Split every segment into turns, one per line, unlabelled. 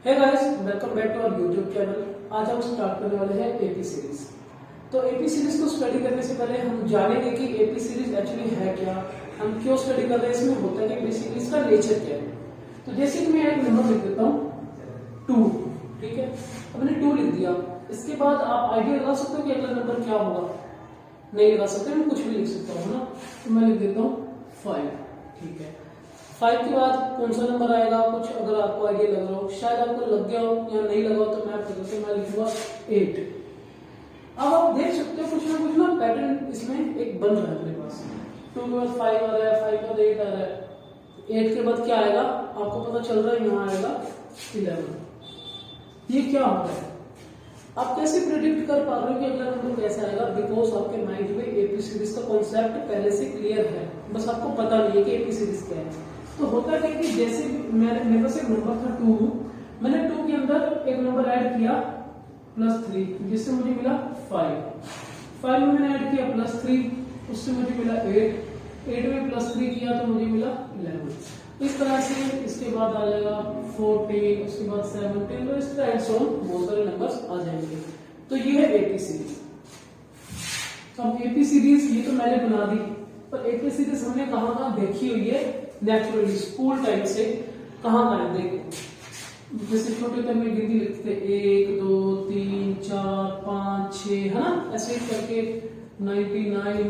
Hey guys, welcome back to our YouTube channel. आज हम start करने वाले हैं एपी सीरीज। तो एपी सीरीज को स्टडी करने से पहले हम जानेंगे कि एपी सीरीज एक्चुअली है क्या, हम क्यों स्टडी कर रहे हैं, इसमें होता है कि एपी सीरीज का नेचर क्या है। तो जैसे कि मैं एक नंबर लिख देता हूँ 2, ठीक है। अब मैंने 2 लिख दिया, इसके बाद आप आइडिया लगा सकते हो कि अगला नंबर क्या होगा? नहीं लगा सकते, मैं कुछ भी लिख सकता हूँ ना। तो मैं लिख देता हूँ 5, ठीक है। 5 के बाद कौन सा नंबर आएगा? कुछ अगर आपको आइडिया लग रहा हो, शायद आपको लग गया हो या नहीं लगा हो, तो मैं आपको देखते मैं लिखूंगा 8। अब आप देख सकते हो कुछ ना पैटर्न इसमें एक बन रहा है अपने पास। 2 के बाद 5 आ रहा है, 5 के बाद 8 आ रहा है, 8 के बाद क्या आएगा आपको पता चल रहा है, यहाँ आएगा 11। ये क्या होता है? आप कैसे प्रेडिक्ट कर पा रहे हो कि अगला नंबर कैसा आएगा? बिकॉज आपके माइंड में एपी सीरीज का कॉन्सेप्ट पहले से क्लियर है, बस आपको पता नहीं है कि एपी सीरीज क्या है। तो होता है कि जैसे मेरे पास एक नंबर था 2, मैंने 2 के अंदर एक नंबर ऐड किया +3, जिससे मुझे मिला 5 में मैंने ऐड किया +3, उससे मुझे मिला 8 में +3 किया तो मुझे मिला 11। इस तरह से इसके बाद आ जाएगा 14, उसके बाद 17, तो इस तरह से बहुत सारे नंबर्स आ जाएंगे। तो ये है एपी सीरीज। अब एपी सीरीज ये तो मैंने बना दी, पर एपी सीरीज हमने कहाँ देखी हुई है? नेचुरली स्कूल टाइम से कहाँ देखो, जैसे छोटे टाइम में गिनती लिखते थे 1 2 3 4 5 6, है ना, ऐसे करके 99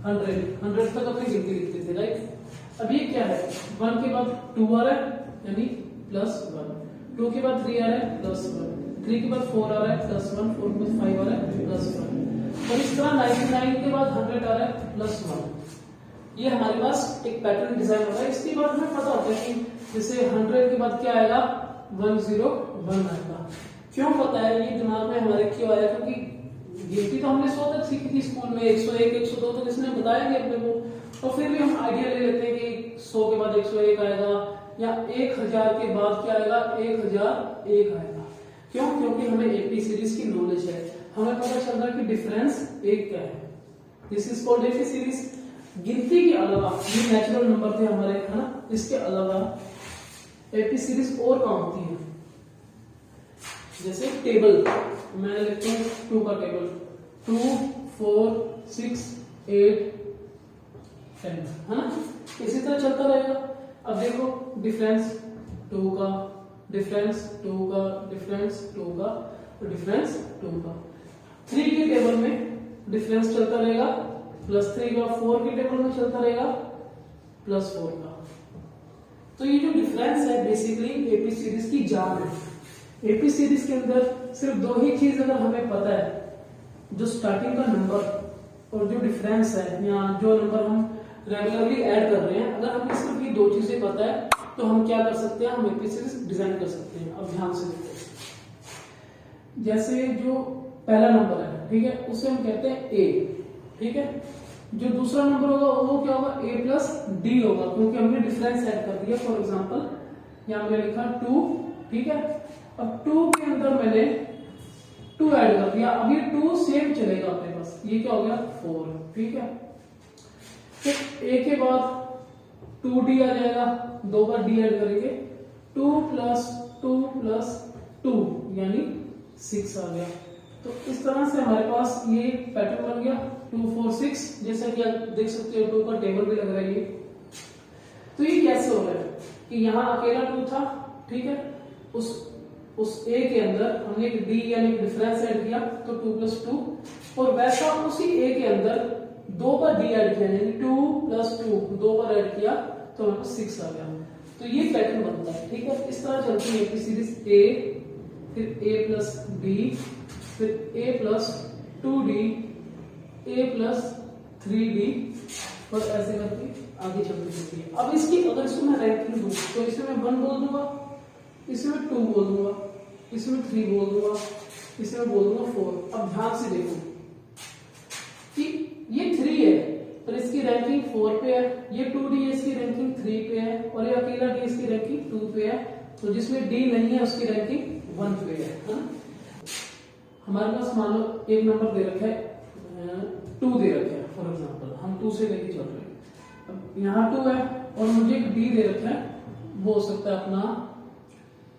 100 तक अपनी गिनती लिखते थे, राइट। अब ये क्या है? 1 के बाद 2 आ रहा है यानी +1, 2 के बाद 3 आ रहा है +1, 3 के बाद 4 आ रहा है +1, 4 के बाद 5 आ रहा है +1, और इस तरह 99 के बाद 100 आ रहा है +1। ये हमारे पास एक पैटर्न डिजाइन होगा। इसके बाद हमें पता होता है कि जैसे 100 के बाद क्या आएगा? 101 आएगा। क्यों पता है? ये दिमाग में हमारे क्यों आया? क्योंकि गिनती तो हमने 100 तक सीखी थी स्कूल में, 101 102 तो किसने बताया नहीं अपने को। और फिर भी हम आइडिया ले लेते हैं कि 100 के बाद 101 आएगा, या 1000 के बाद क्या आएगा? 1001 आएगा। क्यों? क्योंकि हमें एपी सीरीज की नॉलेज है, हमें पता चल रहा है कि डिफरेंस 1 क्या है। This is called AP series. गिनती के अलावा ये नेचुरल नंबर थे हमारे, है ना, इसके अलावा एपी सीरीज और कहाँ होती है? जैसे टेबल, मैं लिखता हूँ 2 का टेबल, 2 4 6 8 10, है ना, इसी तरह चलता रहेगा। अब देखो डिफरेंस 2 का, डिफरेंस 2 का, डिफरेंस 2 का, डिफरेंस 2 का। 3 के टेबल में डिफरेंस चलता रहेगा, +3 का, 4 के टेबल में चलता रहेगा +4 का। तो ये जो डिफरेंस है बेसिकली एपी सीरीज की जान है। एपी सीरीज के अंदर सिर्फ 2 ही चीज अगर हमें पता है, जो स्टार्टिंग का नंबर और जो डिफरेंस है, या जो नंबर हम रेगुलरली ऐड कर रहे हैं, अगर हमें सिर्फ ये 2 चीजें पता है तो हम क्या कर सकते हैं? हम एपी सीरीज डिजाइन कर सकते हैं। अब ध्यान से देखते हैं। जैसे जो पहला नंबर है, ठीक है, उसे हम कहते हैं ए, ठीक है। जो दूसरा नंबर होगा वो क्या होगा? a+d होगा, क्योंकि हमने डिफरेंस ऐड कर दिया। फॉर एग्जांपल यहां मैंने लिखा 2, ठीक है। अब 2 के अंदर मैंने 2 ऐड कर दिया, अब ये 2 सेम चलेगा अपने पास, ये क्या हो गया? 4, ठीक है। फिर a के बाद 2d आ जाएगा, 2 बार d ऐड करेंगे, 2 + 2 + 2 यानी 6 आ गया। तो इस तरह से हमारे पास ये पैटर्न बन गया 2 4 6, जैसा कि आप देख सकते हो 2 का टेबल भी लग रहा है ये। तो ये कैसे हो रहा है कि यहाँ अकेला 2 था, ठीक है, उस a के अंदर हमने एक d यानी डिफरेंस ऐड किया तो 2 + 2, और वैसा उसी a के अंदर 2 बार d ऐड किया यानी 2 + 2, 2 बार ऐड किया तो हमारे पास 6 आ गया। तो ये पैटर्न बनता है, ठीक है। इस तरह चलती है एपी सीरीज। a, फिर a+d, फिर a+2d, a+3d, और ऐसे करके आगे चलती रहती है। अब इसकी अगर इसको मैं रैंकिंग दूं तो इसमें मैं 1 बोल दूंगा, इसमें 2 बोल दूंगा, इसमें 3 बोल दूंगा, इसमें बोल दूंगा 4। अब ध्यान से देखो कि ये 3 है पर इसकी रैंकिंग 4 पे है, ये 2d है इसकी रैंकिंग 3 पे है, और ये अकेला d इसकी रैंकिंग 2 पे है। तो जिसमें d नहीं है उसकी रैंकिंग 1 पे है ना। हमारे पास मान लो एक नंबर दे रखा है 2 दे रखा है, फॉर एग्जांपल हम 2 से लेके चल रहे हैं। अब यहाँ 2 है और मुझे एक d दे रखा है, वो हो सकता है अपना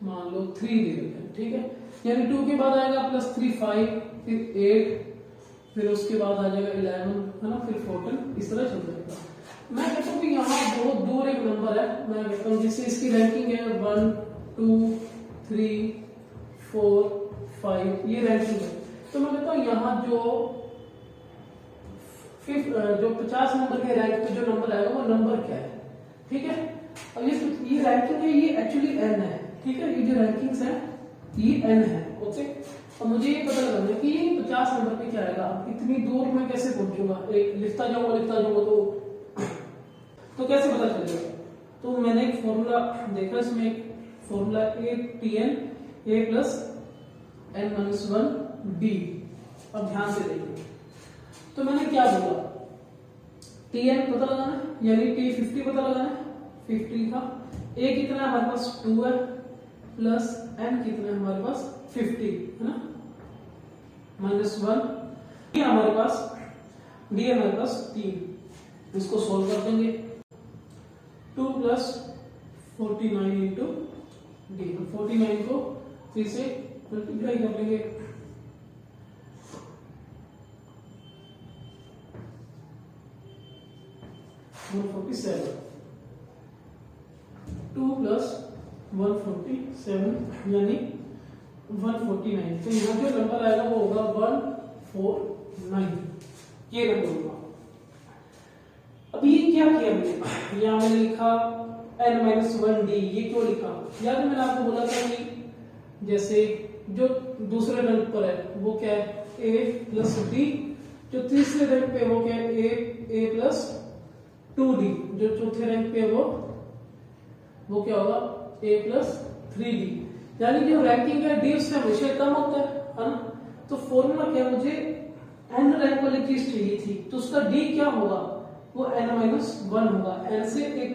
मान लो 3 दे देते हैं, ठीक है। यानी 2 के बाद आएगा +3 5, फिर 8, फिर उसके बाद आ जाएगा 11, है ना, फिर 14, इस तरह चल जाएगा। मैं कहता हूँ कि यहाँ बहुत दूर एक नंबर है, मैं कहता हूँ जिससे इसकी रैंकिंग है 1 2 3 4 5, ये रैंकिंग है। तो मैं कहता हूँ यहाँ जो 50 नंबर के रैंक पे जो नंबर आएगा वो नंबर क्या है, ठीक है। अब ये रैंकिंग है, ये एक्चुअली n है, ठीक है। ये जो रैंकिंग्स है ये n है, ओके। और मुझे ये पता लगाना है कि 50 नंबर पे क्या आएगा। इतनी दूर मैं कैसे पहुंचूंगा, एक लिखता जाऊंगा तो कैसे पता चलेगा। तो मैंने एक फॉर्मूला देखा, इसमें एक फॉर्मूला a+n a+n-1d। अब ध्यान से देखिए, तो मैंने क्या बोला, tn पता लगाना है, यानी t50 पता लगाना है, 50 था। a कितना है हमारे पास 2 है, प्लस n कितना है हमारे पास 50, है ना, -1। d हमारे पास 3, इसको सोल्व कर देंगे। 2 + 49 इंटू डी, 49 को 3 से मल्टीप्लाई कर लेंगे, 147, 2 + 147 यानी 149। तो यहाँ जो नंबर आएगा वो होगा 149, ये नंबर होगा। अब ये क्या किया मैंने, यहाँ मैंने लिखा n-1d, ये क्यों लिखा, याद है मैंने आपको बोला था कि जैसे जो दूसरे रैंक पर है वो क्या है a+d, जो तीसरे रैंक पे वो क्या है a+2d, जो चौथे रैंक पे वो क्या होगा a+3d। यानी जो रैंकिंग है d उससे हमेशा कम होता है ना। तो फॉर्मूला क्या, मुझे n रैंक वाली चीज चाहिए थी, तो उसका d क्या होगा, वो n-1 होगा, n से एक